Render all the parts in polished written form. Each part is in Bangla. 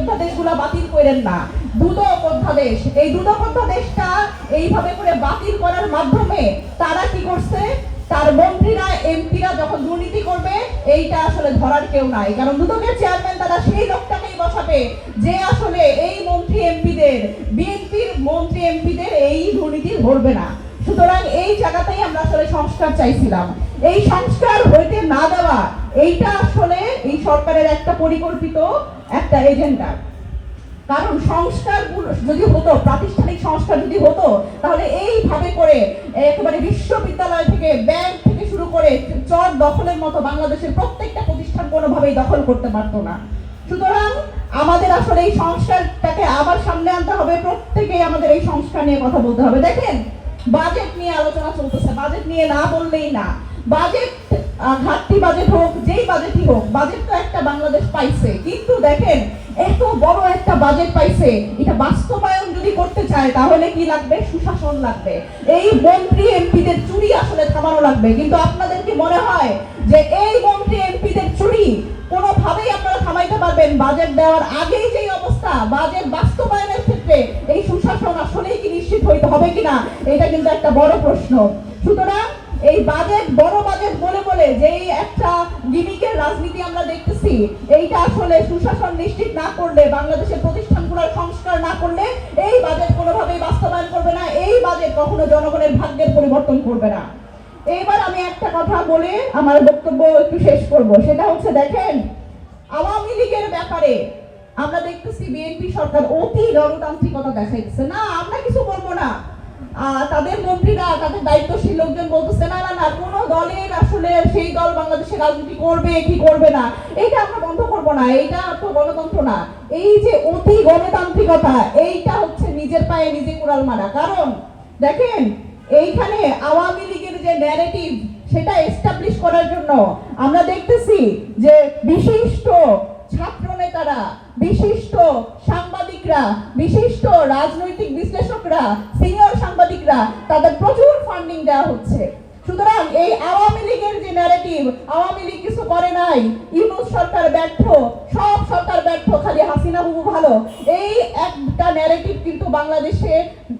অধ্যাদেশগুলো বাতিল করেন না। দুদক অধ্যাদেশ, এই দুদক অধ্যাদেশটা এইভাবে করে বাতিল করার মাধ্যমে তারা কি করছে, তার মন্ত্রীরা এমপিরা যখন দুর্নীতি করবে এইটা আসলে ধরার কেউ নাই, কারণ দুদকের চেয়ারম্যান তারা সেই লোকটাকেই বসাবে যে আসলে এই মন্ত্রী এমপিদের, বিএনপির মন্ত্রী এমপিদের এই দুর্নীতি ধরবে না। সুতরাং এই জায়গাতেই আমরা আসলে সংস্কার চাইছিলাম। এই সংস্কার হইতে না দেওয়া এইটা আসলে এই সরকারের একটা পরিকল্পিত একটা এজেন্ডা। কারণ সংস্কার যদি হতো, প্রাতিষ্ঠানিক সংস্কার যদি হতো, তাহলে এইভাবে করে একেবারে বিশ্ববিদ্যালয় থেকে, ব্যাংক থেকে শুরু করে চর দখলের মতো বাংলাদেশের প্রত্যেকটা প্রতিষ্ঠান কোনোভাবেই দখল করতে পারতো না। সুতরাং আমাদের আসলে এই সংস্কারটাকে আবার সামনে আনতে হবে, প্রত্যেকেই আমাদের এই সংস্কার নিয়ে কথা বলতে হবে। দেখেন, বাজেট নিয়ে আলোচনা চলতেছে, বাজেট নিয়ে না বললেই না। বাজেট ঘাটতি বাজেট হোক, যেই বাজেটই হোক, বাজেট তো একটা বাংলাদেশ পাইছে, কিন্তু দেখেন এত বড় একটা বাজেট পাইছে, এটা বাস্তবায়ন যদি করতে চায় তাহলে কি লাগবে? সুশাসন লাগবে। এই মন্ত্রী এমপিদের চুরি আসলে থামানো লাগবে। কিন্তু আপনাদের কি মনে হয় যে এই মন্ত্রী এমপিদের চুরি কোনোভাবেই আপনারা থামাইতে পারবেন? বাজেট দেওয়ার আগেই যেই অবস্থা, বাজেট বাস্তবায়নের ক্ষেত্রে এই সুশাসন আসলেই কি নিশ্চিত হইতে হবে কিনা, এটা কিন্তু একটা বড় প্রশ্ন। সুতরাং এই বাজেট, বড় বাজেট বলে বলে যেই একটা গিমিকের রাজনীতি আমরা দেখতেছি, এইটা আসলে সুশাসন নিশ্চিত না করলে, বাংলাদেশের প্রতিষ্ঠানগুলোর সংস্কার না করলে এই বাজেট কোনোভাবেই বাস্তবায়ন করবে না। এই বাজেট কখনো জনগণের ভাগ্যের পরিবর্তন করবে না। এবার আমি একটা কথা বলে আমার বক্তব্য একটু শেষ করব। সেটা হচ্ছে, দেখেন, আওয়ামী লীগের ব্যাপারে আমরা দেখতেছি বিএনপি সরকার অতি গণতান্ত্রিকতা দেখাইতেছে। না, আমরা কিছু বলবো না। তাদের মন্ত্রীরা, তাদের দায়িত্বশীল লোকজন বলতেছে না না না, কোন দলের আসলে সেই দল বাংলাদেশের রাজনীতি করবে কি করবে না, এইটা আমরা বন্ধ করবো না, এইটা তো গণতন্ত্র না। এই যে অতি গণতান্ত্রিকতা, এইটা হচ্ছে নিজের পায়ে নিজে কুড়াল মারা। কারণ দেখেন, এইখানে আওয়ামী লীগের যে ন্যারেটিভ, সেটা এস্টাবলিশ করার জন্য আমরা দেখতেছি যে বিশিষ্ট ছাত্র নেতারা, বিশিষ্ট সাংবাদিকরা, বিশিষ্ট রাজনৈতিক বিশ্লেষকরা, সিনিয়র সাংবাদিকরা, তাদের প্রচুর ফান্ডিং দেওয়া হচ্ছে। সুতরাং এই আওয়ামী লীগের যে ন্যারেটিভ, আওয়ামী লীগ কিছু করে নাই, ইউনূস সরকার ব্যর্থ, সব সরকার ব্যর্থ, খালি হাসিনা বাবু ভালো, এই একটা ন্যারেটিভ কিন্তু বাংলাদেশে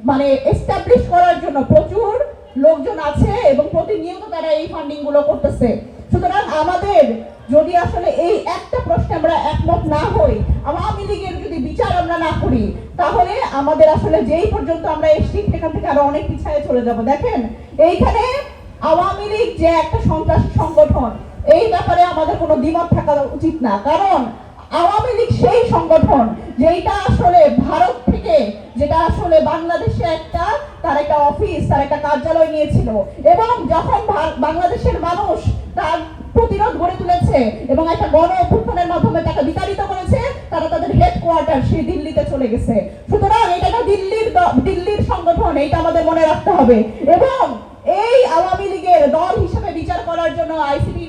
মানে এস্টাবলিশ করার জন্য প্রচুর লোকজন আছে এবং প্রতিনিয়ত তারা এই ফান্ডিং গুলো করতেছে। সুতরাং আমাদের যদি আসলে এই একটা প্রশ্নে আমরা একমত না হই, আওয়ামী লীগের যদি বিচার আমরা না করি, তাহলে আমাদের আসলে যেই পর্যন্ত আমরা এসছি সেখান থেকে আরো অনেক পিছায় চলে যাব। দেখেন, এইখানে আওয়ামী লীগ যে একটা সন্ত্রাসী সংগঠন, এই ব্যাপারে আমাদের কোনো দ্বিমত থাকা উচিত না। কারণ আওয়ামী লীগ সেই সংগঠন যেটা আসলে ভারত থেকে, যেটা আসলে বাংলাদেশে একটা তার একটা অফিস, তার একটা কার্যালয় নিয়েছিল, এবং যখন বাংলাদেশের মানুষ তার প্রতিরোধ গড়ে তুলেছে এবং একটা গণ অভ্যুত্থানের মাধ্যমে তাকে বিতাড়িত করেছে, তারা তাদের হেডকোয়ার্টার সেই দিল্লিতে চলে গেছে। সুতরাং এটা দিল্লির সংগঠন, এইটা আমাদের মনে রাখতে হবে। এবং এই আওয়ামী লীগের দল হিসেবে বিচার করার জন্য আইসিটি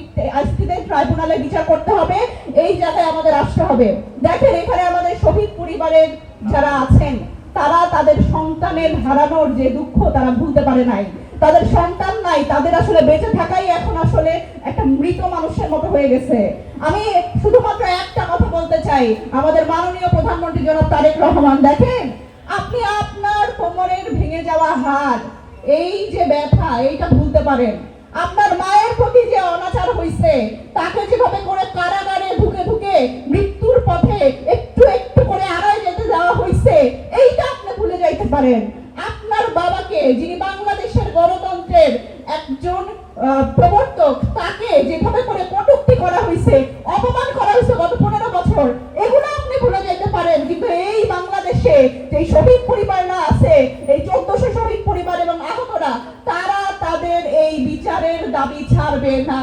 ট্রাইব্যুনালে বিচার করতে হবে, এই জায়গায় আমাদের আসতে হবে। দেখেন, এখানে আমাদের শহীদ পরিবারের যারা আছেন, তারা তাদের সন্তানের হারানোর যে দুঃখ তারা ভুলতে পারে নাই। তাদের সন্তান নাই, তাদের আসলে বেঁচে থাকাই এখন আসলে একটা মৃত মানুষের মতো হয়ে গেছে। আমি শুধুমাত্র একটা কথা বলতে চাই, আমাদের মাননীয় প্রধানমন্ত্রী জনাব তারেক রহমান, দেখেন, আপনি আপনার কোমরের ভেঙে যাওয়া হাড়, এই যে ব্যথা, এইটা ভুলতে পারেন। আপনার মায়ের প্রতি যে অনাচার হয়েছে, তাকে যেভাবে করে কারাগারে ঢুকে ঢুকে মৃত্যুর পথে একটু একটু করে আড়াই যেতে দেওয়া হয়েছে, এইটা আপনি ভুলে যাইতে পারেন। আপনার বাবাকে, যিনি বাংলাদেশের গণতন্ত্রের একজন প্রবর্তক, তাকে যেভাবে করে কটূক্তি করা হয়েছে, অপমান করা হয়েছে গত 15 বছর, এগুলো আপনি ভুলে যেতে পারেন। কিন্তু এই বাংলাদেশে যে শহীদ পরিবাররা আছে, এই 1400 শহীদ পরিবার এবং আহতরা, তারা তাদের এই বিচারের দাবি ছাড়বে না।